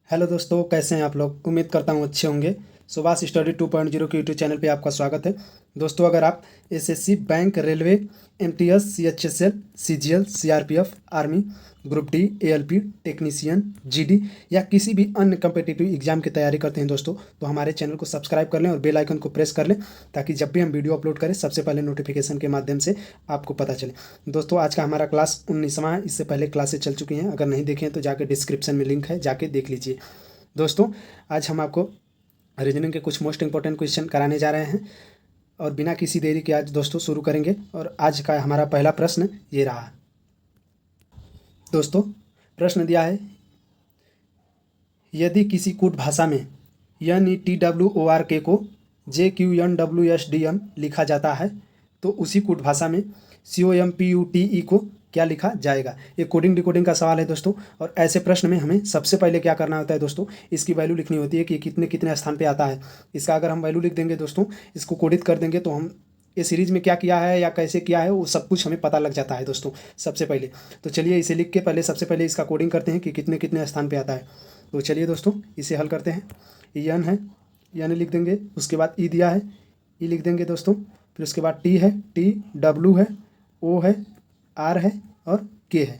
Hello दोस्तों, कैसे हैं आप लोग। उम्मीद करता हूँ अच्छे होंगे। सुभाष स्टडी 2.0 के यूट्यूब चैनल पे आपका स्वागत है। दोस्तों, अगर आप SSC, bank, railway, MTS, CHSL, CGL, CRPF, army, group D, ALP, technician, GD या किसी भी अन्य कम्पिटिटिव एग्जाम की तैयारी करते हैं दोस्तों, तो हमारे चैनल को सब्सक्राइब कर लें और बेल आइकन को प्रेस कर लें, ताकि जब भी हम वीडियो अपलोड करें सबसे पहले नोटिफिकेशन के माध्यम से आपको पता चले। दोस्तों, आज का हमारा क्लास 19वां है। इससे पहले क्लासेस चल चुकी हैं, अगर नहीं देखें तो जाके डिस्क्रिप्शन में लिंक है, जाके देख लीजिए। दोस्तों, आज हम आपको रीजनिंग के कुछ मोस्ट इंपॉर्टेंट क्वेश्चन कराने जा रहे हैं और बिना किसी देरी के आज दोस्तों शुरू करेंगे। और आज का हमारा पहला प्रश्न ये रहा। दोस्तों, प्रश्न दिया है, यदि किसी कूट भाषा में NETWORK को JQNWSDM लिखा जाता है तो उसी कूट भाषा में COMPUTE को क्या लिखा जाएगा। ये कोडिंग डिकोडिंग का सवाल है दोस्तों। और ऐसे प्रश्न में हमें सबसे पहले क्या करना होता है दोस्तों, इसकी वैल्यू लिखनी होती है कि कितने कितने स्थान पे आता है। इसका अगर हम वैल्यू लिख देंगे दोस्तों, इसको कोडित कर देंगे, तो हम ये सीरीज में क्या किया है या कैसे किया है वो सब कुछ हमें पता लग जाता है दोस्तों सबसे पहले। तो चलिए इसे लिख के पहले सबसे पहले इसका कोडिंग करते हैं कि कितने कितने स्थान पे आता है। तो चलिए दोस्तों इसे हल करते हैं। यन है, यन लिख देंगे। उसके बाद ई दिया है, ई लिख देंगे दोस्तों। फिर उसके बाद टी है, टी, डब्लू है, ओ है, आर है और के है।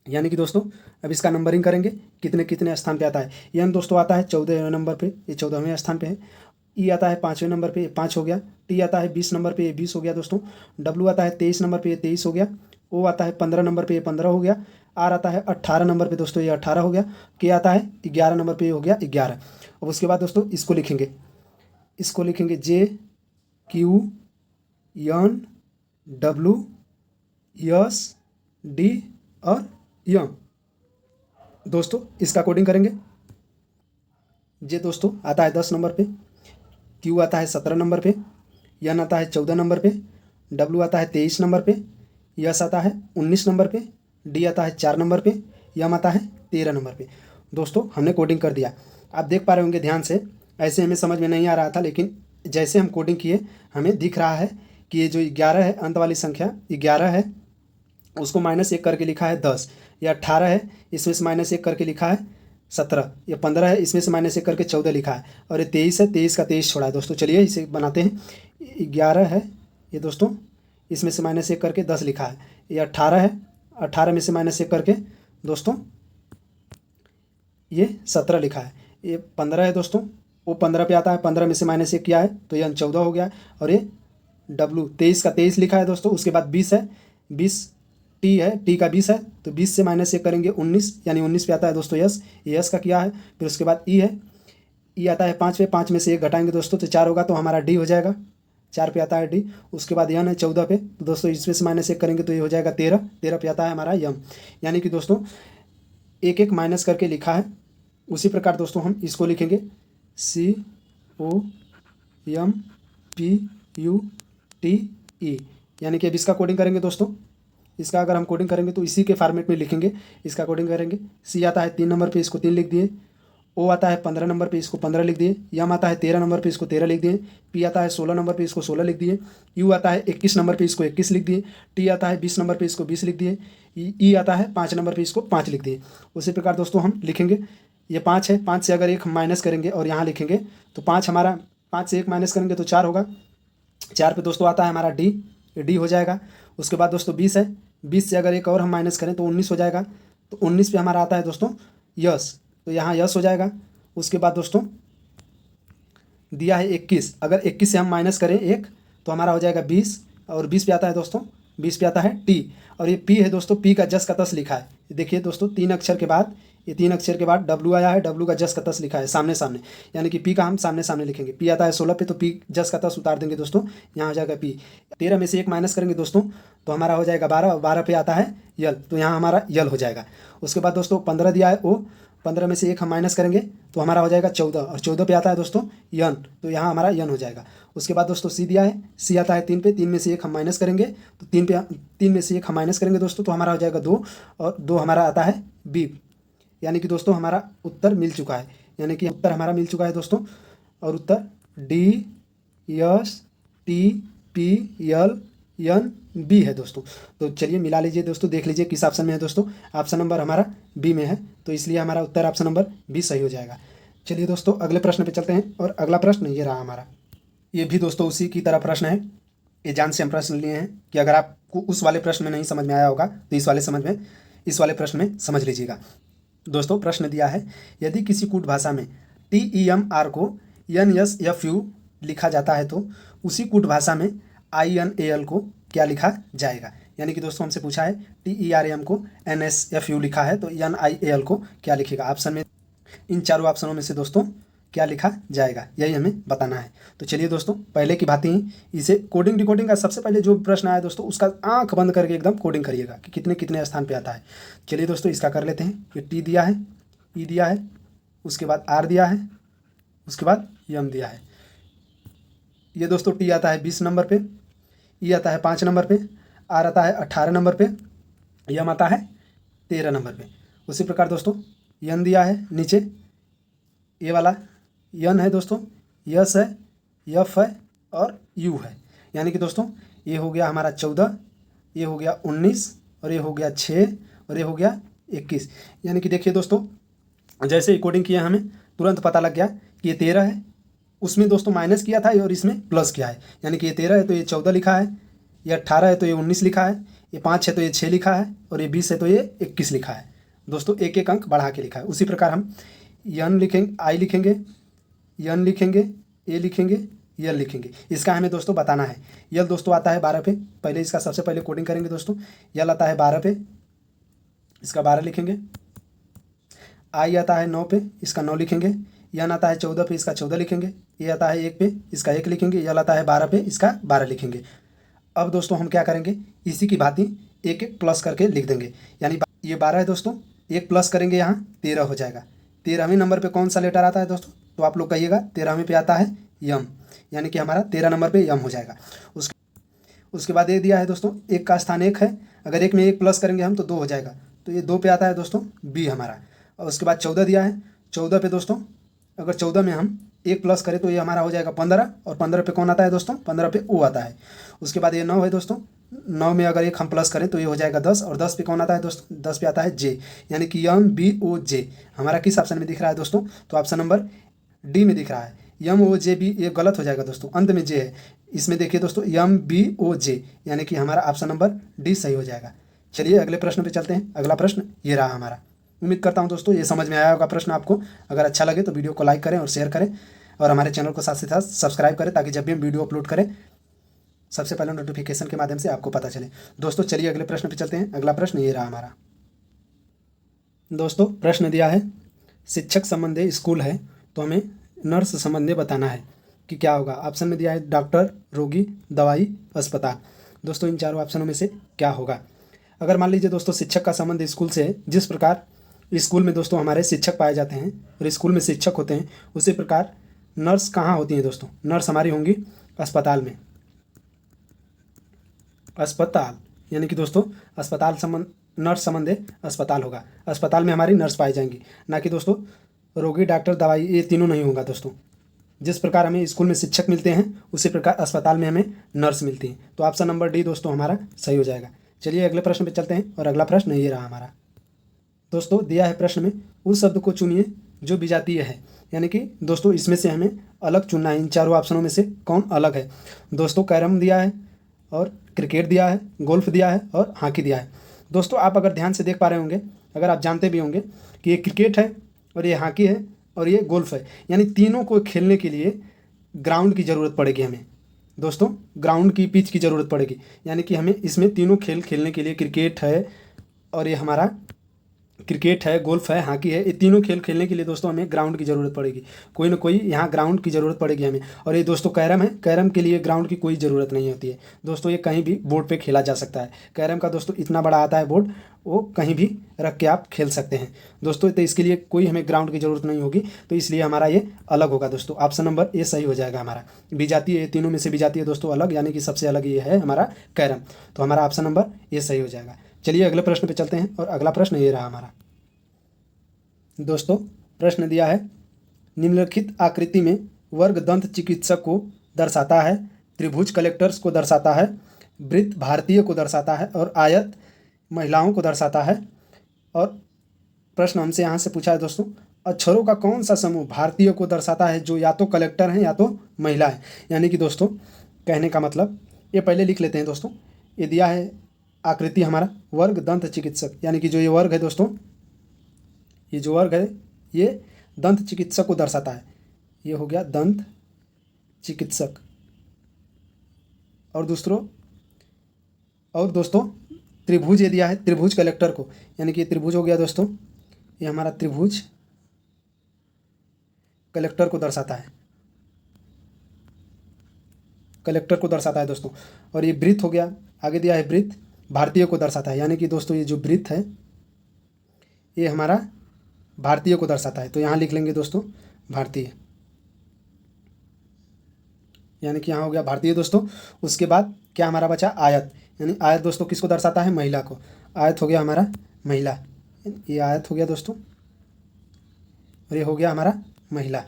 यानी कि दोस्तों अब इसका नंबरिंग करेंगे, कितने कितने स्थान पे आता है। यन दोस्तों आता है 14वें नंबर पे, ये 14वें स्थान पे है। ई आता है 5वें नंबर पे, 5 हो गया। टी आता है 20 नंबर पे, ये 20 हो गया दोस्तों। डब्लू आता है 23 नंबर पे, ये 23 हो गया। ओ आता है 15 नंबर पे, ये 15 हो गया। आर आता है 18 नंबर पे दोस्तों, ये 18 हो गया। के आता है 11 नंबर पे, ये हो गया 11। अब उसके बाद दोस्तों इसको लिखेंगे, इसको लिखेंगे JQN WSD और यम। दोस्तों इसका कोडिंग करेंगे। जे दोस्तों आता है 10 नंबर पे, क्यू आता है 17 नंबर पे, यन आता है 14 नंबर पे, डब्लू आता है 23 नंबर पे, यस आता है 19 नंबर पे, डी आता है 4 नंबर पे, यम आता है 13 नंबर पे। दोस्तों हमने कोडिंग कर दिया। आप देख पा रहे होंगे ध्यान से, ऐसे हमें समझ में नहीं आ रहा था, लेकिन जैसे हम कोडिंग किए हमें दिख रहा है कि ये जो 11 है, अंत वाली संख्या 11 है, उसको -1 करके लिखा है 10। ये 18 है, इसमें से -1 करके लिखा है 17। ये 15 है, इसमें से -1 करके 14 लिखा है। और ये 23 है, 23 का 23 छोड़ा है दोस्तों। चलिए इसे बनाते हैं। 11 है ये दोस्तों, इसमें से -1 करके 10 लिखा है। ये 18 है, 18 में से -1 करके दोस्तों ये 17 लिखा है। ये 15 है दोस्तों, वो 15 पे आता है, 15 में से -1 किया है तो ये 14 हो गया। और ये डब्लू 23 का 23 लिखा है दोस्तों। उसके बाद 20 है, 20 टी है, टी का 20 है, तो 20 से -1 करेंगे 19, यानी 19 पे आता है दोस्तों यस। ये यस का किया है। फिर उसके बाद ई है, ई आता है 5 पे, 5 में से 1 घटाएंगे दोस्तों तो 4 होगा, तो हमारा डी हो जाएगा। 4 पे आता है डी। उसके बाद यन है 14 पे, तो दोस्तों इसमें से -1 करेंगे तो ये हो जाएगा 13, 13 पे आता है हमारा यम। यानी कि दोस्तों एक एक माइनस करके लिखा है। उसी प्रकार दोस्तों हम इसको लिखेंगे COMPUTE, यानी कि अब इसका कोडिंग करेंगे दोस्तों। इसका अगर हम कोडिंग करेंगे तो इसी के फॉर्मेट में लिखेंगे। इसका कोडिंग करेंगे। सी आता है 3 नंबर पे, इसको 3 लिख दिए। ओ आता है 15 नंबर पे, इसको 15 लिख दिए। यम आता है 13 नंबर पे, इसको 13 लिख दिए। पी आता है 16 नंबर पे, इसको 16 लिख दिए। यू आता है 21 नंबर पे, इसको 21 लिख दिए। टी आता है 20 नंबर पे, इसको 20 लिख दिए। ई आता है 5 नंबर पे, इसको 5 लिख दिए। उसी प्रकार दोस्तों हम लिखेंगे। ये 5 है, 5 से अगर 1 हम माइनस करेंगे और यहाँ लिखेंगे तो 5 हमारा, 5 से 1 माइनस करेंगे तो 4 होगा। 4 पे दोस्तों आता है हमारा डी, डी हो जाएगा। उसके बाद दोस्तों 20 है, 20 से अगर 1 और हम माइनस करें तो 19 हो जाएगा। तो 19 पे हमारा आता है दोस्तों यस, तो यहाँ यस हो जाएगा। उसके बाद दोस्तों दिया है 21, अगर 21 से हम माइनस करें 1 तो हमारा हो जाएगा 20। और 20 पे आता है दोस्तों, 20 पे आता है टी। और ये पी है दोस्तों, पी का जस का तस लिखा है। देखिए दोस्तों 3 अक्षर के बाद, ये 3 अक्षर के बाद डब्लू आया है, डब्लू का जस का तस लिखा है सामने सामने, यानी कि पी का हम सामने सामने लिखेंगे। पी आता है 16 पे, तो पी जस का तस उतार देंगे दोस्तों, यहाँ हो जाएगा पी। 13 में से 1 माइनस करेंगे दोस्तों तो हमारा हो जाएगा 12, और 12 पे आता है यल, तो यहाँ हमारा यल हो जाएगा। उसके बाद दोस्तों 15 दिया है ओ, 15 में से 1 हम माइनस करेंगे तो हमारा हो जाएगा 14, और 14 पे आता है दोस्तों यन, तो यहाँ हमारा यन हो जाएगा। उसके बाद दोस्तों सी दिया है, सी आता है 3 पे, 3 में से 1 हम माइनस करेंगे तो 3 में से 1 हम माइनस करेंगे दोस्तों तो हमारा हो जाएगा 2, और 2 हमारा आता है बी। यानी कि दोस्तों हमारा उत्तर मिल चुका है, यानी कि उत्तर हमारा मिल चुका है दोस्तों। और उत्तर D S T P L N B है दोस्तों। तो चलिए मिला लीजिए दोस्तों, देख लीजिए किस ऑप्शन में है दोस्तों। ऑप्शन नंबर हमारा बी में है। तो तो इसलिए हमारा उत्तर ऑप्शन नंबर बी सही हो जाएगा। चलिए दोस्तों अगले प्रश्न पे चलते हैं, और अगला प्रश्न ये रहा हमारा। ये भी दोस्तों उसी की तरह प्रश्न है। ये जान से हम प्रश्न लिए हैं कि अगर आपको उस वाले प्रश्न में नहीं समझ में आया होगा तो इस वाले प्रश्न में समझ लीजिएगा। दोस्तों प्रश्न दिया है, यदि किसी कूट भाषा में TEMR को NSFU लिखा जाता है तो उसी कूट भाषा में INAL को क्या लिखा जाएगा। यानी कि दोस्तों हमसे पूछा है TERM को NSFU लिखा है तो NIAL को क्या लिखेगा। ऑप्शन में इन चारों ऑप्शनों में से दोस्तों क्या लिखा जाएगा, यही हमें बताना है। तो चलिए दोस्तों पहले की भांति ही इसे कोडिंग डिकोडिंग का सबसे पहले जो प्रश्न आया दोस्तों उसका आंख बंद करके एकदम कोडिंग करिएगा कि कितने कितने स्थान पे आता है। चलिए दोस्तों इसका कर लेते हैं। ये T दिया है, E दिया है, उसके बाद R दिया है, उसके बाद M दिया है। ये दोस्तों T आता है 20 नंबर पे, E आता है 5 नंबर पे, R आता है 18 नंबर पे, M आता है 13 नंबर पे। उसी प्रकार दोस्तों N दिया है नीचे, ये वाला N है दोस्तों, S है, F है और U है। यानी कि दोस्तों ये हो गया हमारा 14, ये हो गया 19 और ये हो गया 6 और ये हो गया 21। यानी कि देखिए दोस्तों जैसे ही कोडिंग किया हमें तुरंत पता लग गया कि ये 13 है, उसमें दोस्तों माइनस किया था और इसमें प्लस किया है। यानी कि ये 13 है तो ये 14 लिखा है, ये 18 है तो ये 19 लिखा है, ये 5 है तो ये 6 लिखा है और ये 20 है तो ये 21 लिखा है। दोस्तों एक एक अंक बढ़ा के लिखा है। उसी प्रकार हम N लिखेंगे, I लिखेंगे, N लिखेंगे, A लिखेंगे, L लिखेंगे। इसका हमें दोस्तों बताना है। L दोस्तों आता है 12 पे, पहले इसका सबसे पहले कोडिंग करेंगे दोस्तों। L आता है 12 पे, इसका 12 लिखेंगे। I आता है 9 पे, इसका 9 लिखेंगे। N आता है 14 पे, इसका 14 लिखेंगे। A आता है 1 पे, इसका 1 लिखेंगे। L आता है 12 पे, इसका 12 लिखेंगे। अब दोस्तों हम क्या करेंगे, इसी की भांति एक एक प्लस करके लिख देंगे। यानी ये 12 है दोस्तों, एक प्लस करेंगे यहाँ 13 हो जाएगा। 13वें नंबर पे कौन सा लेटर आता है दोस्तों, तो आप लोग कहिएगा 13वें पे आता है M, यानी कि हमारा 13 नंबर पे M हो जाएगा। उसके बाद ये दिया है दोस्तों, एक का स्थान 1 है, अगर एक में एक प्लस करेंगे हम तो 2 हो जाएगा, तो ये 2 पे आता है दोस्तों B हमारा। और उसके बाद 14 दिया है, 14 पे दोस्तों अगर 14 में हम एक प्लस करें तो ये हमारा हो जाएगा 15, और 15 पे कौन आता है दोस्तों, 15 पे O आता है। उसके बाद ये 9 है दोस्तों, 9 में अगर एक हम प्लस करें तो ये हो जाएगा 10, और 10 पे कौन आता है दोस्तों, 10 पे आता है J, यानी कि MBOJ हमारा किस ऑप्शन में दिख रहा है दोस्तों, तो ऑप्शन नंबर D में दिख रहा है। MOJB ये गलत हो जाएगा दोस्तों, अंत में J है। इसमें देखिए दोस्तों MBOJ, यानी कि हमारा ऑप्शन नंबर D सही हो जाएगा। चलिए अगले प्रश्न पे चलते हैं। अगला प्रश्न ये रहा हमारा। उम्मीद करता हूँ दोस्तों ये समझ में आया होगा प्रश्न आपको। अगर अच्छा लगे तो वीडियो को लाइक करें और शेयर करें, और हमारे चैनल को साथ ही साथ सब्सक्राइब करें, ताकि जब भी हम वीडियो अपलोड करें सबसे पहले नोटिफिकेशन के माध्यम से आपको पता चले। दोस्तों चलिए अगले प्रश्न पे चलते हैं। अगला प्रश्न ये रहा हमारा। दोस्तों प्रश्न दिया है, शिक्षक संबंधी स्कूल है तो हमें नर्स संबंधी बताना है कि क्या होगा। ऑप्शन में दिया है डॉक्टर, रोगी, दवाई, अस्पताल। दोस्तों इन चारों ऑप्शनों में से क्या होगा। अगर मान लीजिए दोस्तों शिक्षक का संबंध स्कूल से है, जिस प्रकार स्कूल में दोस्तों हमारे शिक्षक पाए जाते हैं और स्कूल में शिक्षक होते हैं, उसी प्रकार नर्स कहाँ होती हैं दोस्तों, नर्स हमारी होंगी अस्पताल में। अस्पताल यानी कि दोस्तों अस्पताल संबंध, नर्स संबंध अस्पताल होगा। अस्पताल में हमारी नर्स पाई जाएंगी, ना कि दोस्तों रोगी, डॉक्टर, दवाई, ये तीनों नहीं होगा दोस्तों। जिस प्रकार हमें स्कूल में शिक्षक मिलते हैं उसी प्रकार अस्पताल में हमें नर्स मिलती हैं। तो ऑप्शन नंबर D दोस्तों हमारा सही हो जाएगा। चलिए अगले प्रश्न पे चलते हैं, और अगला प्रश्न ये रहा हमारा। दोस्तों दिया है प्रश्न में, उस शब्द को चुनिए जो विजातीय है। यानी कि दोस्तों इसमें से हमें अलग चुनना है। इन चारों ऑप्शनों में से कौन अलग है। दोस्तों कैरम दिया है, और क्रिकेट दिया है, गोल्फ दिया है और हॉकी दिया है। दोस्तों आप अगर ध्यान से देख पा रहे होंगे, अगर आप जानते भी होंगे कि ये क्रिकेट है और ये हॉकी है और ये गोल्फ है, यानी तीनों को खेलने के लिए ग्राउंड की ज़रूरत पड़ेगी हमें दोस्तों, ग्राउंड की पिच की ज़रूरत पड़ेगी। यानी कि हमें इसमें तीनों खेल खेलने के लिए, क्रिकेट है और ये हमारा क्रिकेट है, गोल्फ है, हॉकी है, ये तीनों खेल खेलने के लिए दोस्तों हमें ग्राउंड की ज़रूरत पड़ेगी। कोई ना कोई यहाँ ग्राउंड की ज़रूरत पड़ेगी हमें। और ये दोस्तों कैरम है, कैरम के लिए ग्राउंड की कोई ज़रूरत नहीं होती है दोस्तों, ये कहीं भी बोर्ड पे खेला जा सकता है। कैरम का दोस्तों इतना बड़ा आता है बोर्ड, वो कहीं भी रख के आप खेल सकते हैं दोस्तों। तो इसके लिए कोई हमें ग्राउंड की ज़रूरत नहीं होगी, तो इसलिए हमारा ये अलग होगा दोस्तों। ऑप्शन नंबर ए सही हो जाएगा हमारा। विजातीय, तीनों में से विजातीय दोस्तों अलग, यानी कि सबसे अलग ये है हमारा कैरम। तो हमारा ऑप्शन नंबर ए सही हो जाएगा। चलिए अगले प्रश्न पर चलते हैं, और अगला प्रश्न ये रहा हमारा। दोस्तों प्रश्न दिया है, निम्नलिखित आकृति में वर्ग दंत चिकित्सक को दर्शाता है, त्रिभुज कलेक्टर्स को दर्शाता है, वृत्त भारतीय को दर्शाता है, और आयत महिलाओं को दर्शाता है, और प्रश्न हमसे यहाँ से पूछा है दोस्तों, अक्षरों का कौन सा समूह भारतीय को दर्शाता है जो या तो कलेक्टर हैं या तो महिला है। यानी कि दोस्तों कहने का मतलब, ये पहले लिख लेते हैं दोस्तों। ये दिया है आकृति हमारा वर्ग दंत चिकित्सक, यानी कि जो ये वर्ग है दोस्तों, ये जो वर्ग है ये दंत चिकित्सक को दर्शाता है। ये हो गया दंत चिकित्सक। और दोस्तों त्रिभुज ये दिया है त्रिभुज कलेक्टर को, यानी कि त्रिभुज हो गया दोस्तों, ये हमारा त्रिभुज कलेक्टर को दर्शाता है, कलेक्टर को दर्शाता है दोस्तों। और ये वृत्त हो गया, आगे दिया है वृत्त भारतीय को दर्शाता है, यानी कि दोस्तों ये जो वृत्त है ये हमारा भारतीय को दर्शाता है। तो यहाँ लिख लेंगे दोस्तों भारतीय, यानी कि यहाँ हो गया भारतीय दोस्तों। उसके बाद क्या हमारा बचा, आयत, यानी आयत दोस्तों किसको दर्शाता है, महिला को। आयत हो गया हमारा महिला, ये आयत हो गया दोस्तों, और ये हो गया हमारा महिला,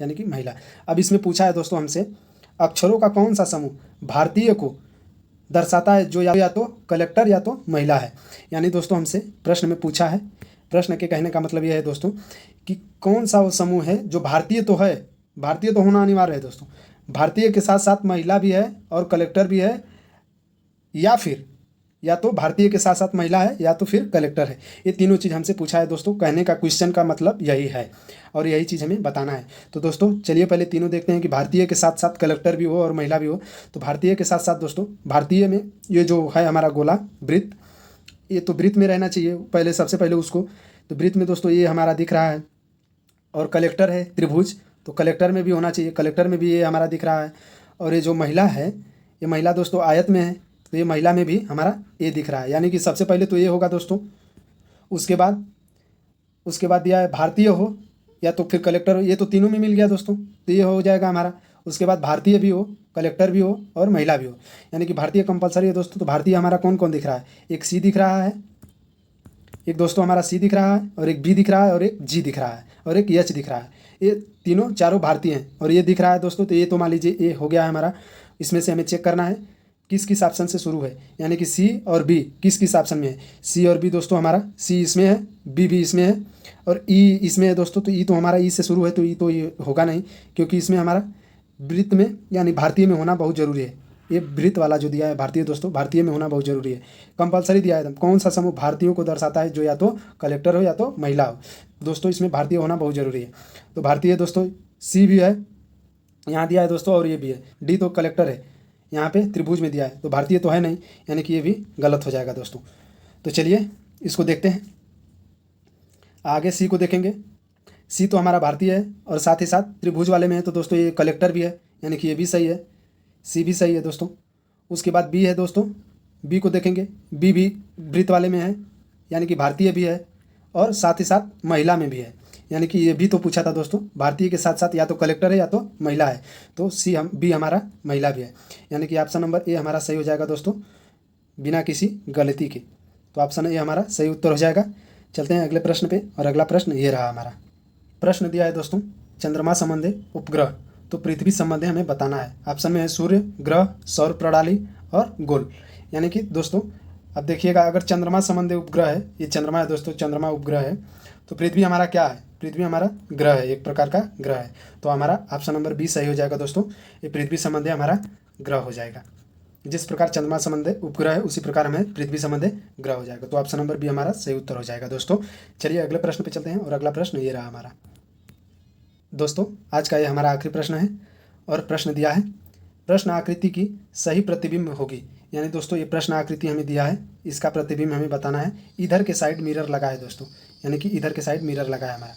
यानी कि महिला। अब इसमें पूछा है दोस्तों हमसे, अक्षरों का कौन सा समूह भारतीय को दर्शाता है जो या तो कलेक्टर या तो महिला है। यानी दोस्तों हमसे प्रश्न में पूछा है, प्रश्न के कहने का मतलब यह है दोस्तों कि कौन सा वो समूह है जो भारतीय तो है, भारतीय तो होना अनिवार्य है दोस्तों, भारतीय के साथ साथ महिला भी है और कलेक्टर भी है, या फिर या तो भारतीय के साथ साथ महिला है या तो फिर कलेक्टर है। ये तीनों चीज़ हमसे पूछा है दोस्तों। कहने का क्वेश्चन का मतलब यही है और यही चीज़ हमें बताना है। तो दोस्तों चलिए पहले तीनों देखते हैं कि भारतीय के साथ साथ कलेक्टर भी हो और महिला भी हो। तो भारतीय के साथ साथ दोस्तों, भारतीय में ये जो है हमारा गोला वृत्त, ये तो वृत्त में रहना चाहिए पहले, सबसे पहले उसको। तो वृत्त में दोस्तों ये हमारा दिख रहा है, और कलेक्टर है त्रिभुज, तो कलेक्टर में भी होना चाहिए, कलेक्टर में भी ये हमारा दिख रहा है। और ये जो महिला है, ये महिला दोस्तों आयत में है, तो ये महिला में भी हमारा ये दिख रहा है, यानी कि सबसे पहले तो ये होगा दोस्तों। उसके बाद दिया है भारतीय हो या तो फिर कलेक्टर हो, ये तो तीनों में मिल गया दोस्तों, तो ये हो जाएगा हमारा। उसके बाद भारतीय भी हो, कलेक्टर भी हो और महिला भी हो, यानी कि भारतीय कंपलसरी है दोस्तों। तो भारतीय हमारा कौन कौन दिख रहा है, एक सी दिख रहा है, एक दोस्तों हमारा सी दिख रहा है, और एक बी दिख रहा है, और एक जी दिख रहा है, और एक एच दिख रहा है। ये तीनों चारों भारतीय हैं और ये दिख रहा है दोस्तों। तो ये तो मान लीजिए ये हो गया है हमारा। इसमें से हमें चेक करना है किस किस ऑप्शन से शुरू है, यानी कि सी और बी किस किस ऑप्शन में है। सी और बी दोस्तों हमारा, सी इसमें है, बी भी इसमें है, और ई इसमें है दोस्तों। तो ई तो हमारा ई से शुरू है, तो ई तो ये होगा नहीं, क्योंकि इसमें हमारा वृत्त में यानी भारतीय में होना बहुत ज़रूरी है। ये वृत्त वाला जो दिया है भारतीय दोस्तों, भारतीय में होना बहुत ज़रूरी है, कंपलसरी दिया है एकदम। कौन सा समूह भारतीयों को दर्शाता है जो या तो कलेक्टर हो या तो महिला हो, दोस्तों इसमें भारतीय होना बहुत ज़रूरी है। तो भारतीय दोस्तों सी भी है यहाँ दिया है दोस्तों, और ये भी है, डी तो कलेक्टर है यहाँ पे त्रिभुज में दिया है, तो भारतीय तो है नहीं, यानी कि ये भी गलत हो जाएगा दोस्तों। तो चलिए इसको देखते हैं, आगे सी को देखेंगे। सी तो हमारा भारतीय है और साथ ही साथ त्रिभुज वाले में है, तो दोस्तों ये कलेक्टर भी है, यानी कि ये भी सही है, सी भी सही है दोस्तों। उसके बाद बी है दोस्तों, बी को देखेंगे, बी भी वृत्त वाले में है, यानी कि भारतीय भी है और साथ ही साथ महिला में भी है, यानी कि ये भी तो पूछा था दोस्तों, भारतीय के साथ साथ या तो कलेक्टर है या तो महिला है। तो बी हमारा महिला भी है, यानी कि ऑप्शन नंबर ए हमारा सही हो जाएगा दोस्तों, बिना किसी गलती के। तो ऑप्शन ए हमारा सही उत्तर हो जाएगा। चलते हैं अगले प्रश्न पे, और अगला प्रश्न ये रहा हमारा। प्रश्न दिया है दोस्तों, चंद्रमा संबंधी उपग्रह तो पृथ्वी संबंधी हमें बताना है। ऑप्शन में है सूर्य, ग्रह, सौर प्रणाली और गोल। यानी कि दोस्तों अब देखिएगा, अगर चंद्रमा संबंधी उपग्रह है, ये चंद्रमा है दोस्तों, चंद्रमा उपग्रह है, तो पृथ्वी हमारा क्या है, पृथ्वी हमारा ग्रह है, एक प्रकार का ग्रह है। तो हमारा ऑप्शन नंबर बी सही हो जाएगा दोस्तों, ये पृथ्वी संबंधी हमारा ग्रह हो जाएगा। जिस प्रकार चंद्रमा संबंधी उपग्रह है उसी प्रकार हमें पृथ्वी संबंधी ग्रह हो जाएगा। तो ऑप्शन नंबर बी हमारा सही उत्तर हो जाएगा दोस्तों। चलिए अगले प्रश्न पे चलते हैं, और अगला प्रश्न ये रहा हमारा दोस्तों, आज का ये हमारा आखिरी प्रश्न है, और प्रश्न दिया है प्रश्न आकृति की सही प्रतिबिंब होगी। यानी दोस्तों ये प्रश्न आकृति हमें दिया है, इसका प्रतिबिंब हमें बताना है। इधर के साइड मिरर लगा है दोस्तों, यानी कि इधर के साइड मिरर लगा है हमारा।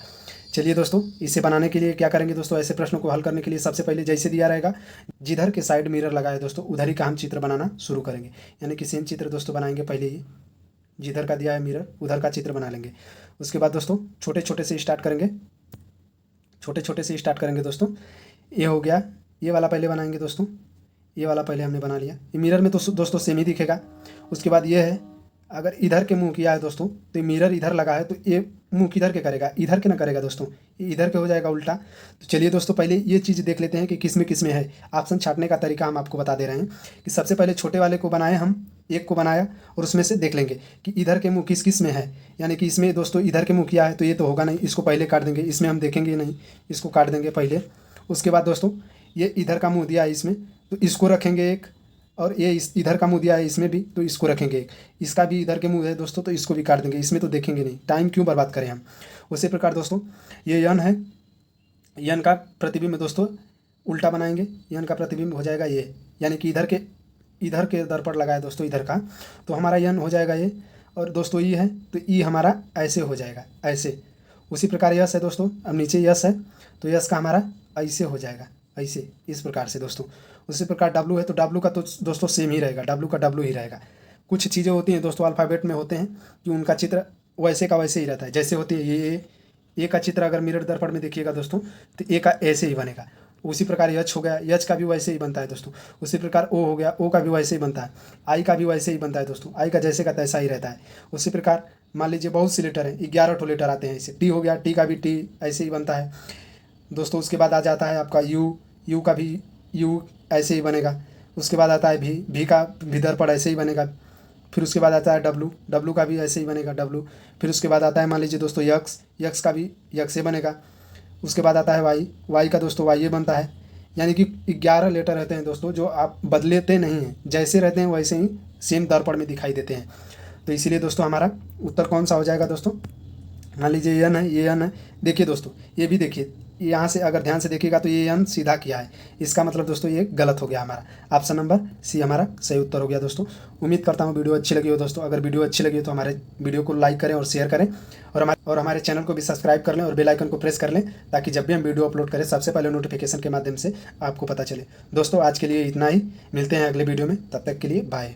चलिए दोस्तों इसे बनाने के लिए क्या करेंगे दोस्तों, ऐसे प्रश्नों को हल करने के लिए सबसे पहले जैसे दिया रहेगा, जिधर के साइड मिरर लगा है दोस्तों उधर ही का हम चित्र बनाना शुरू करेंगे। यानी कि सेम चित्र दोस्तों बनाएंगे, पहले ही जिधर का दिया है मिरर उधर का चित्र बना लेंगे। उसके बाद दोस्तों छोटे छोटे से स्टार्ट करेंगे, छोटे छोटे से स्टार्ट करेंगे दोस्तों। ये हो गया, ये वाला पहले बनाएंगे दोस्तों, ये वाला पहले हमने बना लिया। ये मिरर में तो दोस्तों सेम ही दिखेगा। उसके बाद ये है, अगर इधर के मुंह किया है दोस्तों तो ये मिरर इधर लगा है तो ये मुंह किधर के करेगा, इधर के ना करेगा दोस्तों, ये इधर के हो जाएगा उल्टा। तो चलिए दोस्तों पहले ये चीज़ देख लेते हैं कि किस में है। ऑप्शन छांटने का तरीका हम आपको बता दे रहे हैं कि सबसे पहले छोटे वाले को बनाए, हम एक को बनाया और उसमें से देख लेंगे कि इधर के मुँह किस में है। यानी कि इसमें दोस्तों इधर के मुँह किया है तो ये तो होगा नहीं, इसको पहले काट देंगे, इसमें हम देखेंगे नहीं, इसको काट देंगे पहले। उसके बाद दोस्तों ये इधर का मुँह दिया है इसमें तो इसको रखेंगे एक, और ये इधर का मुँह दिया है इसमें भी तो इसको रखेंगे एक। इसका भी इधर के मुँह है दोस्तों तो इसको भी काट देंगे, इसमें तो देखेंगे नहीं, टाइम क्यों बर्बाद करें हम। उसी प्रकार दोस्तों ये यन है, यन का प्रतिबिंब दोस्तों उल्टा बनाएंगे, यन का प्रतिबिंब हो जाएगा ये, यानी कि इधर के दर्पण लगा है दोस्तों इधर का, तो हमारा यन हो जाएगा ये। और दोस्तों ई है तो ई हमारा ऐसे हो जाएगा, ऐसे। उसी प्रकार यस है दोस्तों, अब नीचे यस है तो यस का हमारा ऐसे हो जाएगा, ऐसे, इस प्रकार से दोस्तों। उसी प्रकार डब्लू है तो डब्लू का तो दोस्तों सेम ही रहेगा, डब्लू का डब्लू ही रहेगा। कुछ चीज़ें होती हैं दोस्तों अल्फ़ाबेट में होते हैं कि उनका चित्र वैसे का वैसे ही रहता है। जैसे होती है ये ए का चित्र अगर मिरर दर्पण में देखिएगा दोस्तों तो ए का ऐसे ही बनेगा। उसी प्रकार यच हो गया, यच का भी वैसे ही बनता है दोस्तों। उसी प्रकार ओ हो गया, ओ का भी वैसे ही बनता है। आई का भी वैसे ही बनता है दोस्तों, आई का जैसे का तैसा ही रहता है। उसी प्रकार मान लीजिए बहुत सी लेटर हैं, 11 ठो लेटर आते हैं ऐसे। टी हो गया, टी का भी टी ऐसे ही बनता है दोस्तों। उसके बाद आ जाता है आपका यू, यू का भी यू ऐसे ही बनेगा। उसके बाद आता है भी का भी दर्पण ऐसे ही बनेगा। फिर उसके बाद आता है डब्लू, डब्लू का भी ऐसे ही बनेगा डब्लू। फिर उसके बाद आता है मान लीजिए दोस्तों यक्स, यक्स का भी यक्स से बनेगा। उसके बाद आता है वाई, वाई का दोस्तों वाई ये बनता है। यानी कि 11 लेटर रहते हैं दोस्तों जो आप बदलेते नहीं हैं, जैसे रहते हैं वैसे ही सेम दर्पण में दिखाई देते हैं। तो इसीलिए दोस्तों हमारा उत्तर कौन सा हो जाएगा दोस्तों, मान लीजिए यन है, ये यन है। देखिए दोस्तों ये भी देखिए, यहाँ से अगर ध्यान से देखिएगा तो ये यन सीधा किया है, इसका मतलब दोस्तों ये गलत हो गया हमारा। ऑप्शन नंबर सी हमारा सही उत्तर हो गया दोस्तों। उम्मीद करता हूँ वीडियो अच्छी लगी हो दोस्तों। अगर वीडियो अच्छी लगी हो तो हमारे वीडियो को लाइक करें और शेयर करें, और हमारे चैनल को भी सब्सक्राइब कर लें और बेल आइकन को प्रेस कर लें, ताकि जब भी हम वीडियो अपलोड करें सबसे पहले नोटिफिकेशन के माध्यम से आपको पता चले। दोस्तों आज के लिए इतना ही, मिलते हैं अगले वीडियो में, तब तक के लिए बाय।